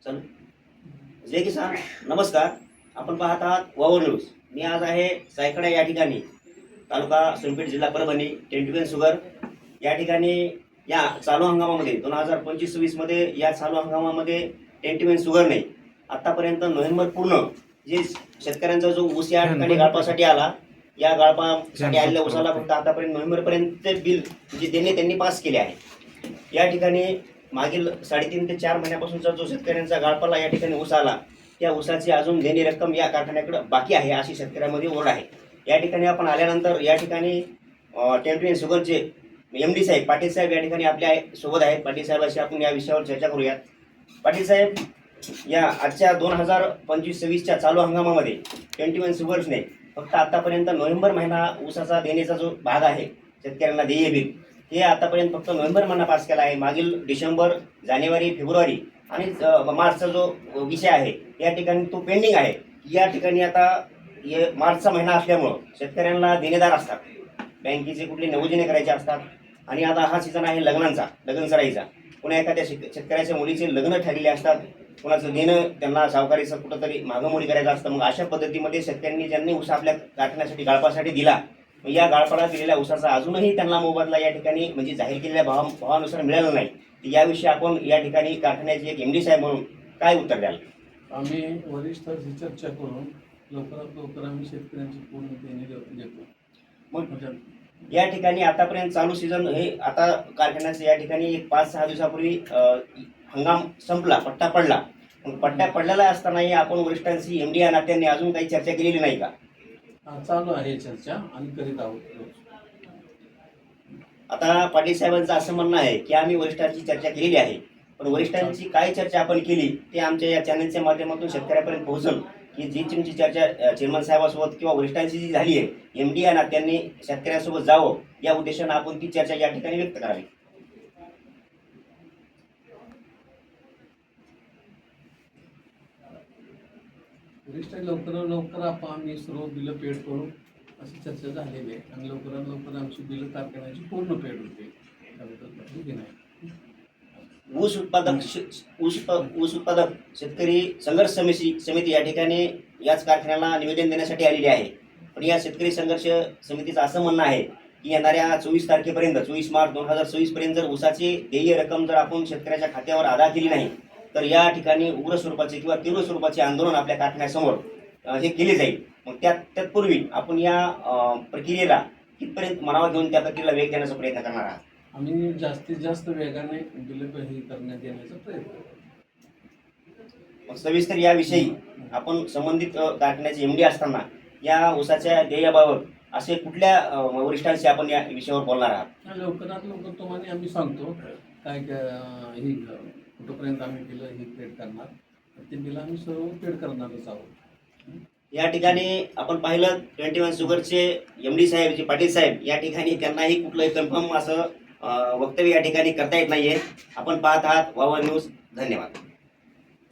चल जय किसान. नमस्कार. आपण पाहत आहात वावर न्यूज. मी आज आहे सायकडा या ठिकाणी, तालुका सोनपेठ, जिल्हा परभणी. टेंटुवेन शुगर या ठिकाणी या चालू हंगामामध्ये 2025-26 मध्ये या चालू हंगामामध्ये टेंटुवेन शुगरने आतापर्यंत नोव्हेंबर पूर्ण जे शेतकऱ्यांचा जो ऊस या ठिकाणी गाळपासाठी आला, या गाळपासाठी आलेल्या ऊसाला फक्त आतापर्यंत नोव्हेंबरपर्यंत बिल जे त्यांनी पास केले आहे. या ठिकाणी मागील 3.5 ते 4 महिन्यापासूनचा जो शेतकऱ्यांचा गाळपाला या ठिकाणी ऊस आला, त्या ऊसाची अजून देणी रक्कम या कारखान्याकडे बाकी आहे अशी शेतकऱ्यांमध्ये ओरड आहे. या ठिकाणी आपण आल्यानंतर या ठिकाणी टेंटुवेन शुगरचे MD साहेब पाटील साहेब या ठिकाणी आपल्या सोबत आहेत. पाटील साहेबांशी आपण या विषयावर चर्चा करूयात. पाटील साहेब, या आजच्या 2025-26च्या चालू हंगामामध्ये टेंटुवेन शुगर्सने फक्त आतापर्यंत नोव्हेंबर महिना ऊसाचा देण्याचा जो भाग आहे शेतकऱ्यांना देय बिल, हे आतापर्यंत फक्त नोव्हेंबर महिना पास केला आहे. मागील डिसेंबर, जानेवारी, फेब्रुवारी आणि मार्चचा जो विषय आहे या ठिकाणी तो पेंडिंग आहे. या ठिकाणी आता मार्चचा महिना असल्यामुळं शेतकऱ्यांना देणेदार असतात, बँकेचे कुठले नियोजने करायचे असतात आणि आता हा सीझन आहे लग्न सराईचा. पुन्हा एखाद्या शेतकऱ्याच्या मुलीचे लग्न ठरलेले असतात, कुणाचं देणं त्यांना सावकारीचं कुठंतरी मागमोडी करायचं असतं. मग अशा पद्धतीमध्ये शेतकऱ्यांनी ज्यांनी ऊस आपल्या कारखान्यासाठी गाळपासाठी दिला, या गाळपाला दिलेल्या ऊसाचा अजूनही त्यांना मोबदला या ठिकाणी म्हणजे जाहीर केलेल्या भावानुसार मिळाला नाही. याविषयी आपण या ठिकाणी कारखान्याचे एक MD साहेब म्हणून काय उत्तर द्याल? आम्ही वरिष्ठांशी चर्चा करून लवकरात लवकर आम्ही शेतकऱ्यांची पूर्ण देणी देतो. मग या ठिकाणी आतापर्यंत चालू सीझन हे आता कारखान्याचं या ठिकाणी 5-6 दिवसापूर्वी हंगाम संपला, पट्टा पडला. मग पट्टा पडलेला असतानाही आपण वरिष्ठांशी MD या नात्याने अजून काही चर्चा केलेली नाही का? चालू आहे चर्चा आणि करीत आहोत. आता पाटील साहेबांचं असं म्हणणं आहे की आम्ही वरिष्ठांची चर्चा केलेली आहे, पण वरिष्ठांची काय चर्चा आपण केली ते आमच्या या चॅनलच्या माध्यमातून शेतकऱ्यापर्यंत पोहोचल की जी तुमची चर्चा चेअरमन साहेबांसोबत किंवा वरिष्ठांची जी झाली आहे, MD या नात्यांनी शेतकऱ्यांसोबत जावं या उद्देशानं आपण ती चर्चा या ठिकाणी व्यक्त करावी. वरिष्ठ लवकरात लवकर आम्ही सर्व बिलं पेड करू अशी चर्चा झालेली आहे आणि लवकरात लवकर आमची बिलं कारखान्याची पूर्ण पेड होते. ऊस उत्पादक शेतकरी संघर्ष समिती या ठिकाणी याच कारखान्याला निवेदन देण्यासाठी आलेली आहे. पण या शेतकरी संघर्ष समितीचं असं म्हणणं आहे की येणाऱ्या 24 तारखेपर्यंत, 24 मार्च 2026 पर्यंत जर ऊसाची देय रक्कम जर आपण शेतकऱ्याच्या खात्यावर अदा केली नाही तर या ठिकाणी उग्र स्वरूपाचे किंवा तीव्र स्वरूपाचे आंदोलन आपल्या कारखान्यासमोर हे केले जाईल. मग त्यापूर्वी आपण या प्रक्रियेला कितपर्यंत मनावर घेऊन त्या प्रक्रियेला वेग देण्याचा प्रयत्न करणार आहात? आम्ही जास्तीत जास्त वेगाने बिलं हे करण्यात येण्याचा प्रयत्न करू. सविस्तर याविषयी आपण संबंधित कारखान्याचे MD असताना या ऊसाच्या देयाबाबत असे कुठल्या वरिष्ठांशी आपण या विषयावर बोलणार आहात? लवकरात लवकर तुम्हाला आम्ही सांगतो काय ही कुठंपर्यंत आम्ही बिलं ही पेड करणार, ते बिलं आम्ही सर्व पेड करणारच आहोत. या ठिकाणी आपण पाहिलं टेंटुवेन शुगरचे MD साहेब जे पाटील साहेब या ठिकाणी त्यांनाही कुठलंही कन्फर्म असं वक्तव्य या ठिकाणी करता येत नाहीये. आपण पाहत आहात वावर न्यूज. धन्यवाद.